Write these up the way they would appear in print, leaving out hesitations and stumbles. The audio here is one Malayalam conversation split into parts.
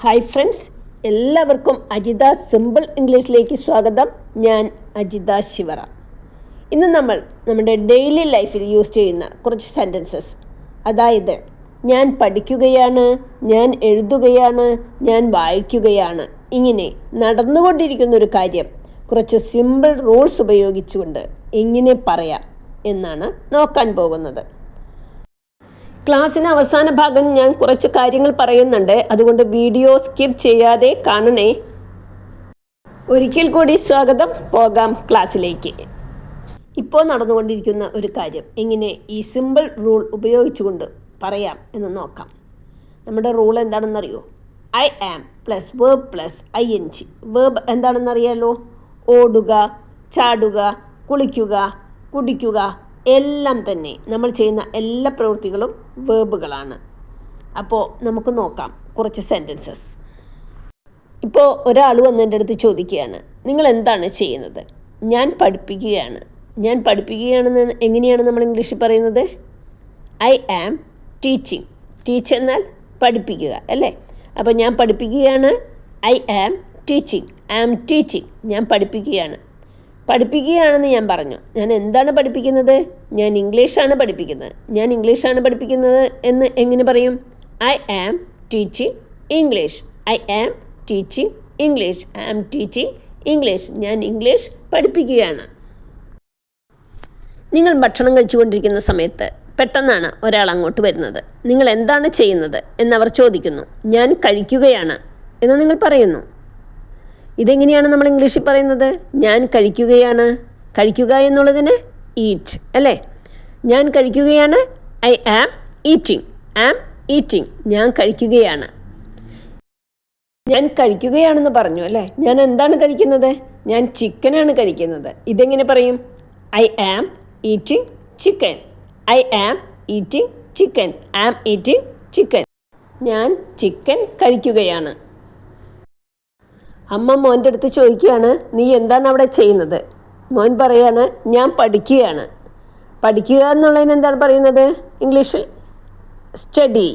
ഹായ് ഫ്രണ്ട്സ്, എല്ലാവർക്കും അജിത സിമ്പിൾ ഇംഗ്ലീഷിലേക്ക് സ്വാഗതം. ഞാൻ അജിത ശിവറ. ഇന്ന് നമ്മൾ നമ്മുടെ ഡെയിലി ലൈഫിൽ യൂസ് ചെയ്യുന്ന കുറച്ച് സെൻറ്റൻസസ്, അതായത് ഞാൻ പഠിക്കുകയാണ്, ഞാൻ എഴുതുകയാണ്, ഞാൻ വായിക്കുകയാണ്, ഇങ്ങനെ നടന്നുകൊണ്ടിരിക്കുന്നൊരു കാര്യം കുറച്ച് സിമ്പിൾ റൂൾസ് ഉപയോഗിച്ചുകൊണ്ട് എങ്ങനെ പറയാം എന്നാണ് നോക്കാൻ പോകുന്നത്. ക്ലാസ്സിന് അവസാന ഭാഗം ഞാൻ കുറച്ച് കാര്യങ്ങൾ പറയുന്നുണ്ട്, അതുകൊണ്ട് വീഡിയോ സ്കിപ്പ് ചെയ്യാതെ കാണണേ. ഒരിക്കൽ കൂടി സ്വാഗതം. പോകാം ക്ലാസ്സിലേക്ക്. ഇപ്പോൾ നടന്നുകൊണ്ടിരിക്കുന്ന ഒരു കാര്യം എങ്ങനെ ഈ സിമ്പിൾ റൂൾ ഉപയോഗിച്ചുകൊണ്ട് പറയാം എന്ന് നോക്കാം. നമ്മുടെ റൂൾ എന്താണെന്നറിയോ? I am plus verb plus ING. Verb എന്താണെന്നറിയാലോ? ഓടുക, ചാടുക, കുളിക്കുക, കുടിക്കുക, എല്ലാം തന്നെ നമ്മൾ ചെയ്യുന്ന എല്ലാ പ്രവൃത്തികളും വേർബുകളാണ്. അപ്പോൾ നമുക്ക് നോക്കാം കുറച്ച് സെൻറ്റൻസസ്. ഇപ്പോൾ ഒരാൾ വന്ന് എൻ്റെ അടുത്ത് ചോദിക്കുകയാണ്, നിങ്ങൾ എന്താണ് ചെയ്യുന്നത്? ഞാൻ പഠിപ്പിക്കുകയാണ്. ഞാൻ പഠിപ്പിക്കുകയാണെന്ന് എങ്ങനെയാണ് നമ്മൾ ഇംഗ്ലീഷിൽ പറയുന്നത്? I am teaching. ടീച്ച് എന്നാൽ പഠിപ്പിക്കുക അല്ലേ? അപ്പോൾ ഞാൻ പഠിപ്പിക്കുകയാണ്. I am teaching. ഞാൻ പഠിപ്പിക്കുകയാണ്. പഠിപ്പിക്കുകയാണെന്ന് ഞാൻ പറഞ്ഞു. ഞാൻ എന്താണ് പഠിപ്പിക്കുന്നത്? ഞാൻ ഇംഗ്ലീഷാണ് പഠിപ്പിക്കുന്നത് എന്ന് എങ്ങനെ പറയും? I am teaching English. ഞാൻ ഇംഗ്ലീഷ് പഠിപ്പിക്കുകയാണ്. നിങ്ങൾ ഭക്ഷണം കഴിച്ചുകൊണ്ടിരിക്കുന്ന സമയത്ത് പെട്ടെന്നാണ് ഒരാൾ അങ്ങോട്ട് വരുന്നത്. നിങ്ങൾ എന്താണ് ചെയ്യുന്നത് എന്നവർ ചോദിക്കുന്നു. ഞാൻ കഴിക്കുകയാണ് എന്ന് നിങ്ങൾ പറയുന്നു. ഇതെങ്ങനെയാണ് നമ്മൾ ഇംഗ്ലീഷിൽ പറയുന്നത്? ഞാൻ കഴിക്കുകയാണ്. കഴിക്കുക എന്നുള്ളതിന് ഈറ്റ് അല്ലേ? ഞാൻ കഴിക്കുകയാണ്. I am eating. ഞാൻ കഴിക്കുകയാണ്. ഞാൻ കഴിക്കുകയാണെന്ന് പറഞ്ഞു അല്ലേ? ഞാൻ എന്താണ് കഴിക്കുന്നത്? ഞാൻ ചിക്കനാണ് കഴിക്കുന്നത്. ഇതെങ്ങനെ പറയും? I am eating chicken. ഞാൻ ചിക്കൻ കഴിക്കുകയാണ്. അമ്മ മോൻ്റെ അടുത്ത് ചോദിക്കുകയാണ്, നീ എന്താണ് അവിടെ ചെയ്യുന്നത്? മോൻ പറയാണ്, ഞാൻ പഠിക്കുകയാണ്. പഠിക്കുക എന്നുള്ളതിന് എന്താണ് പറയുന്നത് ഇംഗ്ലീഷിൽ? സ്റ്റഡി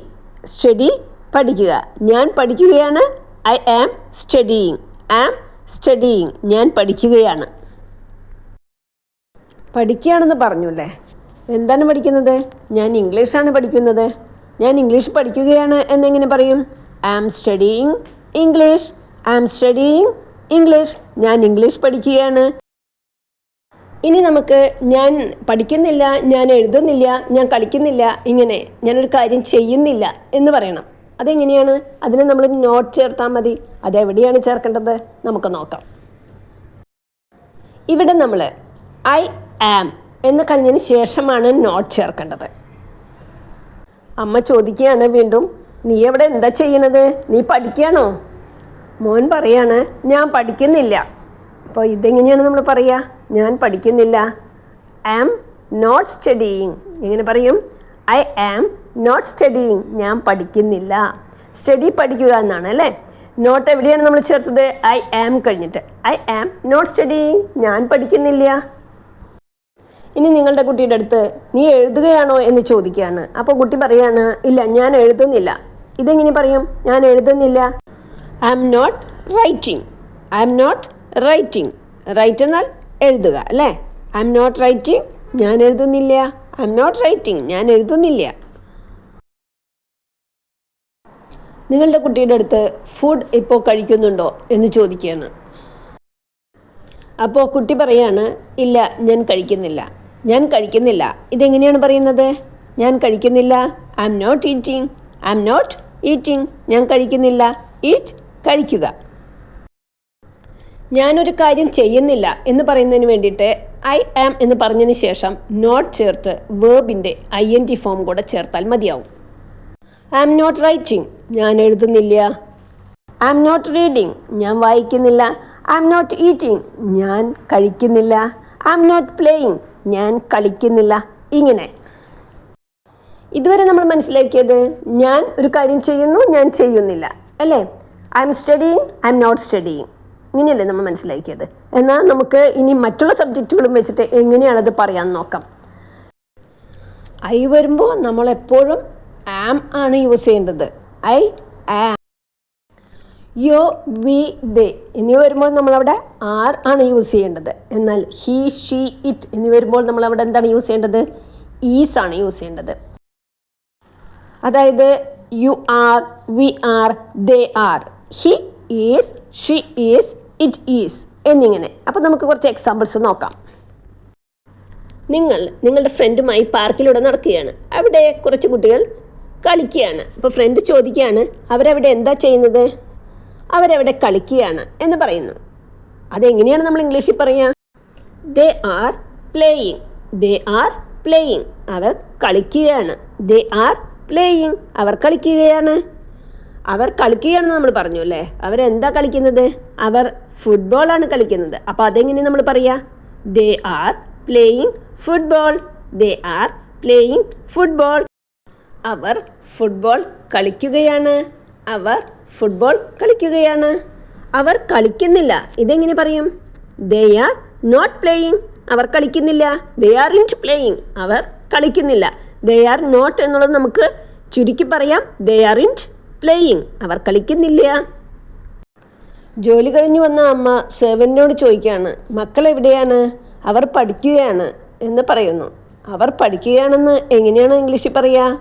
പഠിക്കുക. ഞാൻ പഠിക്കുകയാണ്. I am studying. ഞാൻ പഠിക്കുകയാണ്. പഠിക്കുകയാണെന്ന് പറഞ്ഞു അല്ലേ? എന്താണ് പഠിക്കുന്നത്? ഞാൻ ഇംഗ്ലീഷാണ് പഠിക്കുന്നത്. ഞാൻ ഇംഗ്ലീഷ് പഠിക്കുകയാണ് എന്നെങ്ങനെ പറയും? Am studying English. ഞാൻ ഇംഗ്ലീഷ് പഠിക്കുകയാണ്. ഇനി നമുക്ക് ഞാൻ പഠിക്കുന്നില്ല, ഞാൻ എഴുതുന്നില്ല, ഞാൻ കളിക്കുന്നില്ല, ഇങ്ങനെ ഞാനൊരു കാര്യം ചെയ്യുന്നില്ല എന്ന് പറയണം. അതെങ്ങനെയാണ്? അതിന് നമ്മൾ നോട്ട് ചേർത്താൽ മതി. അതെവിടെയാണ് ചേർക്കേണ്ടത്? നമുക്ക് നോക്കാം. ഇവിടെ നമ്മൾ ഐ ആം എന്ന് കഴിഞ്ഞതിന് ശേഷമാണ് നോട്ട് ചേർക്കേണ്ടത്. അമ്മ ചോദിക്കുകയാണ് വീണ്ടും, നീ എവിടെ എന്താ ചെയ്യണത്? നീ പഠിക്കുകയാണോ? മോൻ പറയാണ്, ഞാൻ പഠിക്കുന്നില്ല. അപ്പോൾ ഇതെങ്ങനെയാണ് നമ്മൾ പറയുക? ഞാൻ പഠിക്കുന്നില്ല. Am not studying. എങ്ങനെ പറയും? I am not studying. ഞാൻ പഠിക്കുന്നില്ല. സ്റ്റഡി പഠിക്കുക എന്നാണ് അല്ലേ? നോട്ട് എവിടെയാണ് നമ്മൾ ചേർത്തത്? ഐ ആം കഴിഞ്ഞിട്ട്. I am not studying. ഞാൻ പഠിക്കുന്നില്ല. ഇനി നിങ്ങളുടെ കുട്ടിയുടെ അടുത്ത് നീ എഴുതുകയാണോ എന്ന് ചോദിക്കുകയാണ്. അപ്പോൾ കുട്ടി പറയാണ്, ഇല്ല, ഞാൻ എഴുതുന്നില്ല. ഇതെങ്ങനെ പറയും? ഞാൻ എഴുതുന്നില്ല. I am not writing. Write എന്നാൽ എഴുതുക അല്ലേ? I am not writing. ഞാൻ എഴുതുന്നില്ല. ഞാൻ എഴുതുന്നില്ല. നിങ്ങളുടെ കുട്ടിയുടെ അടുത്ത് ഫുഡ് ഇപ്പോൾ കഴിക്കുന്നുണ്ടോ എന്ന് ചോദിക്കുകയാണ്. അപ്പോൾ കുട്ടി പറയാണ്, ഇല്ല, ഞാൻ കഴിക്കുന്നില്ല. ഇതെങ്ങനെയാണ് പറയുന്നത്? ഞാൻ കഴിക്കുന്നില്ല. I am not eating. ഞാൻ കഴിക്കുന്നില്ല. ഈറ്റ് കഴിക്കുക. ഞാനൊരു കാര്യം ചെയ്യുന്നില്ല എന്ന് പറയുന്നതിന് വേണ്ടിയിട്ട് ഐ ആം എന്ന് പറഞ്ഞതിന് ശേഷം നോട്ട് ചേർത്ത് വേർബിൻ്റെ ING ഫോം കൂടെ ചേർത്താൽ മതിയാവും. I am not writing. ഞാൻ എഴുതുന്നില്ല. I am not reading. ഞാൻ വായിക്കുന്നില്ല. I am not eating. ഞാൻ കഴിക്കുന്നില്ല. I am not playing. ഞാൻ കളിക്കുന്നില്ല. ഇങ്ങനെ ഇതുവരെ നമ്മൾ മനസ്സിലാക്കിയത് ഞാൻ ഒരു കാര്യം ചെയ്യുന്നു, ഞാൻ ചെയ്യുന്നില്ല അല്ലേ? I am studying, I am not studying, ഇങ്ങനെയല്ലേ നമ്മൾ മനസ്സിലാക്കിയത്. എന്നാൽ നമുക്ക് ഇനി മറ്റുള്ള സബ്ജക്റ്റുകളും വെച്ചിട്ട് എങ്ങനെയാണത് പറയാമെന്ന് നോക്കാം. ഐ വരുമ്പോൾ നമ്മളെപ്പോഴും ആം ആണ് യൂസ് ചെയ്യേണ്ടത്. I am. യോ, വി, ദേ എന്നിവ വരുമ്പോൾ നമ്മളവിടെ ആർ ആണ് യൂസ് ചെയ്യേണ്ടത്. എന്നാൽ ഹി, ഷീ, ഇറ്റ് എന്നിവ വരുമ്പോൾ നമ്മളവിടെ എന്താണ് യൂസ് ചെയ്യേണ്ടത്? ഈസ് ആണ് യൂസ് ചെയ്യേണ്ടത്. അതായത് you are, we are, they are, he is, she is, it is എന്നിങ്ങനെ. അപ്പം നമുക്ക് കുറച്ച് എക്സാമ്പിൾസ് നോക്കാം. നിങ്ങളുടെ ഫ്രണ്ടുമായി പാർക്കിലൂടെ നടക്കുകയാണ്. അവിടെ കുറച്ച് കുട്ടികൾ കളിക്കുകയാണ്. അപ്പോൾ ഫ്രണ്ട് ചോദിക്കുകയാണ്, അവരവിടെ എന്താ ചെയ്യുന്നത്? അവരവിടെ കളിക്കുകയാണ് എന്ന് പറയുന്നു. അതെങ്ങനെയാണ് നമ്മൾ ഇംഗ്ലീഷിൽ പറയുക? They are playing. They are playing. അവർ കളിക്കുകയാണ്. They are playing. അവർ കളിക്കുകയാണ്. അവർ കളിക്കുകയാണെന്ന് നമ്മൾ പറഞ്ഞു അല്ലേ? അവരെന്താ കളിക്കുന്നത്? അവർ ഫുട്ബോളാണ് കളിക്കുന്നത്. അപ്പോൾ അതെങ്ങനെ നമ്മൾ പറയുക? They are playing football. They are playing football. അവർ ഫുട്ബോൾ കളിക്കുകയാണ്. അവർ ഫുട്ബോൾ കളിക്കുകയാണ്. അവർ കളിക്കുന്നില്ല. ഇതെങ്ങനെ പറയും? They are not playing. അവർ കളിക്കുന്നില്ല. They aren't playing. അവർ കളിക്കുന്നില്ല. ദേ ആർ നോട്ട് എന്നുള്ളത് നമുക്ക് ചുരുക്കി പറയാം. ദേ ആർ ഇൻറ്റ് പ്ലേയിങ്. അവർ കളിക്കുന്നില്ല. ജോലി കഴിഞ്ഞ് വന്ന അമ്മ സെർവന്റിനോട് ചോദിക്കുകയാണ്, മക്കൾ എവിടെയാണ്? അവർ പഠിക്കുകയാണ് എന്ന് പറയുന്നു. അവർ പഠിക്കുകയാണെന്ന് എങ്ങനെയാണ് ഇംഗ്ലീഷിൽ പറയുക?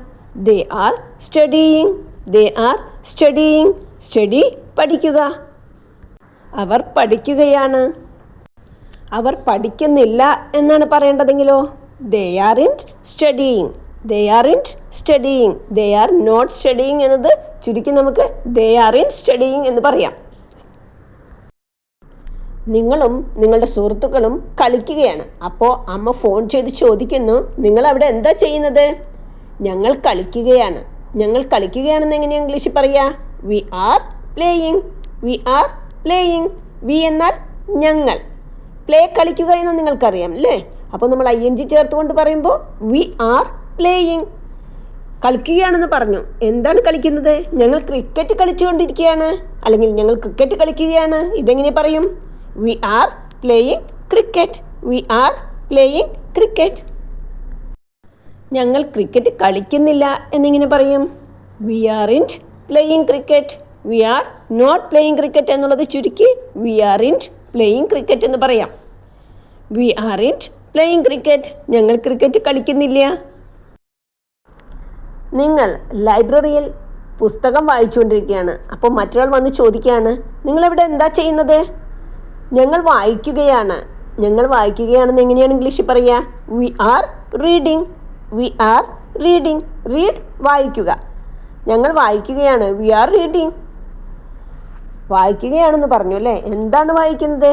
They are studying. They are studying. Study പഠിക്കുക. അവർ പഠിക്കുകയാണ്. അവർ പഠിക്കുന്നില്ല എന്നാണ് പറയേണ്ടതെങ്കിലോ? They aren't studying. They aren't studying. They are not studying എന്നത് ചുരുക്കി നമുക്ക് ദേ ആർ ഇൻറ്റ് സ്റ്റഡിയിങ് എന്ന് പറയാം. നിങ്ങളും നിങ്ങളുടെ സുഹൃത്തുക്കളും കളിക്കുകയാണ്. അപ്പോൾ അമ്മ ഫോൺ ചെയ്ത് ചോദിക്കുന്നു, നിങ്ങൾ അവിടെ എന്താ ചെയ്യുന്നത്? ഞങ്ങൾ കളിക്കുകയാണ്. ഞങ്ങൾ കളിക്കുകയാണെന്ന് എങ്ങനെയാണ് ഇംഗ്ലീഷിൽ പറയുക? We are playing. We are playing. We എന്നാൽ ഞങ്ങൾ. പ്ലേ കളിക്കുക എന്ന് നിങ്ങൾക്കറിയാം അല്ലേ? അപ്പോൾ നമ്മൾ ING ചേർത്തുകൊണ്ട് പറയുമ്പോൾ വി ആർ പ്ലേയിങ്. കളിക്കുകയാണെന്ന് പറഞ്ഞു. എന്താണ് കളിക്കുന്നത്? ഞങ്ങൾ ക്രിക്കറ്റ് കളിച്ചുകൊണ്ടിരിക്കുകയാണ്, അല്ലെങ്കിൽ ഞങ്ങൾ ക്രിക്കറ്റ് കളിക്കുകയാണ്. ഇതെങ്ങനെ പറയും? We are playing cricket. We are playing cricket. ഞങ്ങൾ ക്രിക്കറ്റ് കളിക്കുന്നില്ല എന്നിങ്ങനെ പറയും? We aren't playing cricket. We are not playing cricket എന്നുള്ളത് ചുരുക്കി we aren't playing cricket എന്ന് പറയാം. We aren't playing cricket. ഞങ്ങൾ ക്രിക്കറ്റ് കളിക്കുന്നില്ല. നിങ്ങൾ ലൈബ്രറിയിൽ പുസ്തകം വായിച്ചുകൊണ്ടിരിക്കുകയാണ്. അപ്പോൾ മറ്റൊരാൾ വന്ന് ചോദിക്കുകയാണ്, നിങ്ങളെവിടെ എന്താ ചെയ്യുന്നത്? ഞങ്ങൾ വായിക്കുകയാണ്. ഞങ്ങൾ വായിക്കുകയാണെന്ന് എങ്ങനെയാണ് ഇംഗ്ലീഷിൽ പറയുക? We are reading. We are reading. Read വായിക്കുക. ഞങ്ങൾ വായിക്കുകയാണ്. V are reading. വായിക്കുകയാണെന്ന് പറഞ്ഞു അല്ലേ? എന്താണ് വായിക്കുന്നത്?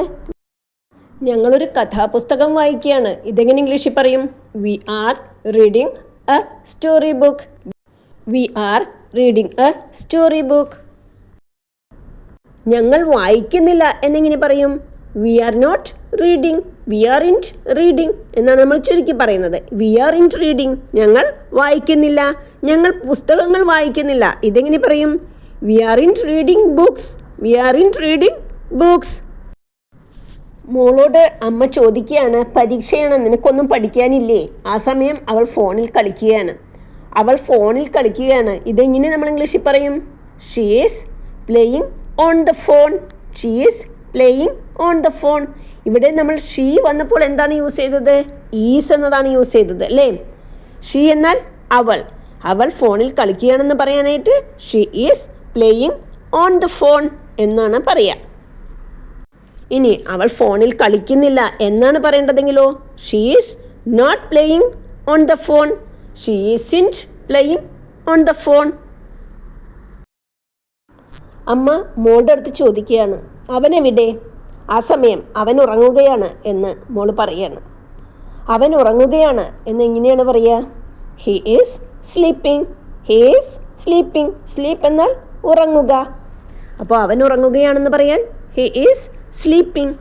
ഞങ്ങളൊരു കഥാപുസ്തകം വായിക്കുകയാണ്. ഇതെങ്ങനെ ഇംഗ്ലീഷിൽ പറയും? We are reading a story book. We are reading a story book. ഞങ്ങൾ വായിക്കുന്നില്ല എന്നെങ്ങനെ പറയും? We are not reading. We aren't reading എന്നാണ് നമ്മൾ ചുരുക്കി പറയുന്നത്. We aren't reading. ഞങ്ങൾ വായിക്കുന്നില്ല. ഞങ്ങൾ പുസ്തകങ്ങൾ വായിക്കുന്നില്ല. ഇതെങ്ങനെ പറയും? We aren't reading books. We aren't reading books. മോളോട് അമ്മ ചോദിക്കുകയാണ്, പരീക്ഷയാണ്, നിനക്കൊന്നും പഠിക്കാനില്ലേ? ആ സമയം അവൾ ഫോണിൽ കളിക്കുകയാണ്. അവൾ ഫോണിൽ കളിക്കുകയാണ്. ഇതെങ്ങനെ നമ്മൾ ഇംഗ്ലീഷിൽ പറയും? She is playing on the phone. She is playing on the phone. ഇവിടെ നമ്മൾ ഷീ വന്നപ്പോൾ എന്താണ് യൂസ് ചെയ്തത്? ഈസ് എന്നതാണ് യൂസ് ചെയ്തത് അല്ലേ? ഷീ എന്നാൽ അവൾ. അവൾ ഫോണിൽ കളിക്കുകയാണെന്ന് പറയാനായിട്ട് she is playing on the phone എന്നാണ് പറയുക. ഇനി അവൾ ഫോണിൽ കളിക്കുന്നില്ല എന്നാണ് പറയേണ്ടതെങ്കിലോ? She is not playing on the phone. She isn't playing on the phone. അമ്മ മോളുടെ അടുത്ത് ചോദിക്കുകയാണ്, അവനെവിടെ? ആ സമയം അവൻ ഉറങ്ങുകയാണ് എന്ന് മോള് പറയാണ്. അവൻ ഉറങ്ങുകയാണ് എന്ന് എങ്ങനെയാണ് പറയുക? He is sleeping. He is sleeping. Sleep എന്നാൽ ഉറങ്ങുക. അപ്പോൾ അവൻ ഉറങ്ങുകയാണെന്ന് പറയാൻ ഹി ഈസ് സ്ലീപ്പിംഗ്.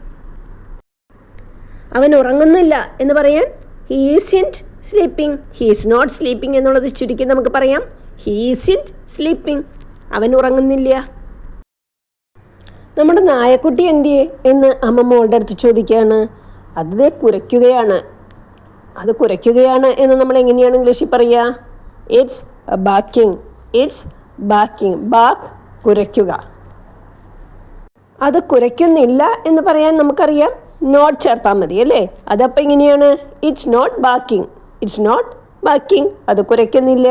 അവൻ ഉറങ്ങുന്നില്ല എന്ന് പറയാൻ he isn't sleeping. He is not sleeping എന്നുള്ളത് ചുരുക്കി നമുക്ക് പറയാം ഹി ഈസിൻറ്റ് സ്ലീപ്പിംഗ്. അവൻ ഉറങ്ങുന്നില്ല. നമ്മുടെ നായക്കുട്ടി എന്തിയെ എന്ന് അമ്മ മോളുടെ അടുത്ത് ചോദിക്കുകയാണ്. അത് കുരയ്ക്കുകയാണ്. അത് കുരയ്ക്കുകയാണ് എന്ന് നമ്മൾ എങ്ങനെയാണ് ഇംഗ്ലീഷിൽ പറയുക? It's barking. It's barking. Bark കുരയ്ക്കുക. അത് കുരയ്ക്കുന്നില്ല എന്ന് പറയാൻ നമുക്കറിയാം നോട്ട് ചേർത്താൽ മതി അല്ലേ. അതപ്പോൾ ഇങ്ങനെയാണ് it's not barking. It's not barking, അത് കുരയ്ക്കുന്നില്ല.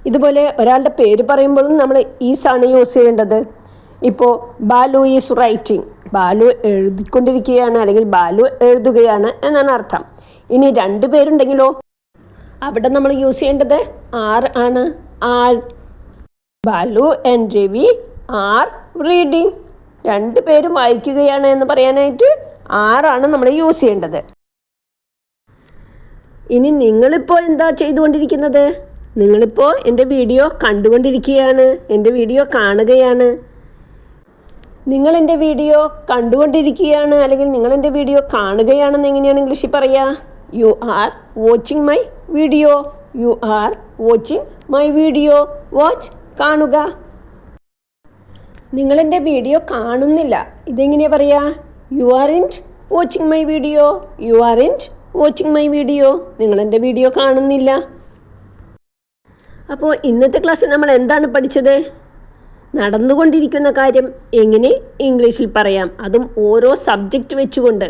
ഇതുപോലെ ഒരാളുടെ പേര് പറയുമ്പോഴും നമ്മൾ ഈസാണ് യൂസ് ചെയ്യേണ്ടത്. ഇപ്പോൾ ബാലു ഈസ് റൈറ്റിംഗ്, ബാലു എഴുതിക്കൊണ്ടിരിക്കുകയാണ് അല്ലെങ്കിൽ ബാലു എഴുതുകയാണ് എന്നാണ് അർത്ഥം. ഇനി 2 പേരുണ്ടെങ്കിലോ അവിടെ നമ്മൾ യൂസ് ചെയ്യേണ്ടത് ആർ ആണ്. Are. Balu and Ravi are reading. 2 പേരും വായിക്കുകയാണ് എന്ന് പറയാനായിട്ട് ആറാണ് നമ്മൾ യൂസ് ചെയ്യേണ്ടത്. ഇനി നിങ്ങളിപ്പോൾ എന്താ ചെയ്തുകൊണ്ടിരിക്കുന്നത്? നിങ്ങളിപ്പോൾ എൻ്റെ വീഡിയോ കണ്ടുകൊണ്ടിരിക്കുകയാണ്, എൻ്റെ വീഡിയോ കാണുകയാണ്. നിങ്ങൾ എൻ്റെ വീഡിയോ കണ്ടുകൊണ്ടിരിക്കുകയാണ് അല്ലെങ്കിൽ നിങ്ങൾ എൻ്റെ വീഡിയോ കാണുകയാണെന്ന് എങ്ങനെയാണ് ഇംഗ്ലീഷിൽ പറയുക? You are watching my video. You are watching my video. Watch, കാണുക. നിങ്ങളെൻ്റെ വീഡിയോ കാണുന്നില്ല, ഇതെങ്ങനെയാണ് പറയുക? You aren't watching my video. You aren't watching my video. നിങ്ങളെൻ്റെ വീഡിയോ കാണുന്നില്ല. അപ്പോൾ ഇന്നത്തെ ക്ലാസ്സിൽ നമ്മൾ എന്താണ് പഠിച്ചത്? നടന്നുകൊണ്ടിരിക്കുന്ന കാര്യം എങ്ങനെ ഇംഗ്ലീഷിൽ പറയാം, അതും ഓരോ സബ്ജക്റ്റ് വെച്ചുകൊണ്ട്.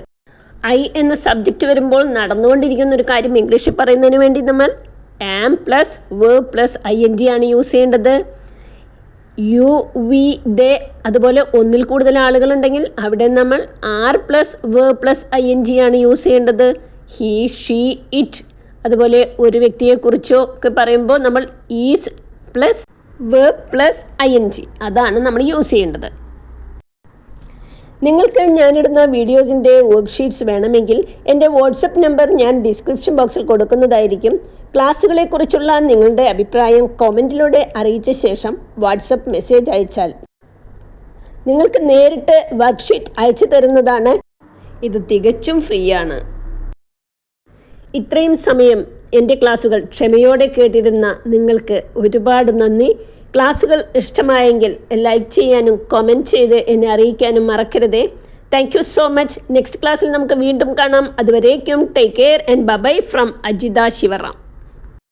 ഐ എന്ന സബ്ജക്റ്റ് വരുമ്പോൾ നടന്നുകൊണ്ടിരിക്കുന്ന ഒരു കാര്യം ഇംഗ്ലീഷിൽ പറയുന്നതിന് വേണ്ടി നമ്മൾ am plus verb plus ING ആണ് യൂസ് ചെയ്യേണ്ടത്. യു, വി, ദേ, അതുപോലെ ഒന്നിൽ കൂടുതൽ ആളുകളുണ്ടെങ്കിൽ അവിടെ നമ്മൾ are plus verb plus ING ആണ് യൂസ് ചെയ്യേണ്ടത്. He, she, it. അതുപോലെ ഒരു വ്യക്തിയെക്കുറിച്ചോ ഒക്കെ പറയുമ്പോൾ നമ്മൾ is plus verb plus ING അതാണ് നമ്മൾ യൂസ് ചെയ്യേണ്ടത്. നിങ്ങൾക്ക് ഞാനിടുന്ന വീഡിയോസിൻ്റെ വർക്ക്ഷീറ്റ്സ് വേണമെങ്കിൽ എൻ്റെ വാട്സപ്പ് നമ്പർ ഞാൻ ഡിസ്ക്രിപ്ഷൻ ബോക്സിൽ കൊടുക്കുന്നതായിരിക്കും. ക്ലാസ്സുകളെക്കുറിച്ചുള്ള നിങ്ങളുടെ അഭിപ്രായം കമൻറ്റിലൂടെ അറിയിച്ച ശേഷം വാട്സപ്പ് മെസ്സേജ് അയച്ചാൽ നിങ്ങൾക്ക് നേരിട്ട് വർക്ക്ഷീറ്റ് അയച്ചു തരുന്നതാണ്. ഇത് തികച്ചും ഫ്രീ ആണ്. ഇത്രയും സമയം എൻ്റെ ക്ലാസ്സുകൾ ക്ഷമയോടെ കേട്ടിരുന്ന നിങ്ങൾക്ക് ഒരുപാട് നന്ദി. ക്ലാസ്സുകൾ ഇഷ്ടമായെങ്കിൽ ലൈക്ക് ചെയ്യാനും കമൻറ്റ് ചെയ്ത് എന്നെ അറിയിക്കാനും മറക്കരുതേ. Thank you so much. Next ക്ലാസ്സിൽ നമുക്ക് വീണ്ടും കാണാം. അതുവരേക്കും take care and bye from Ajitha Sivaram.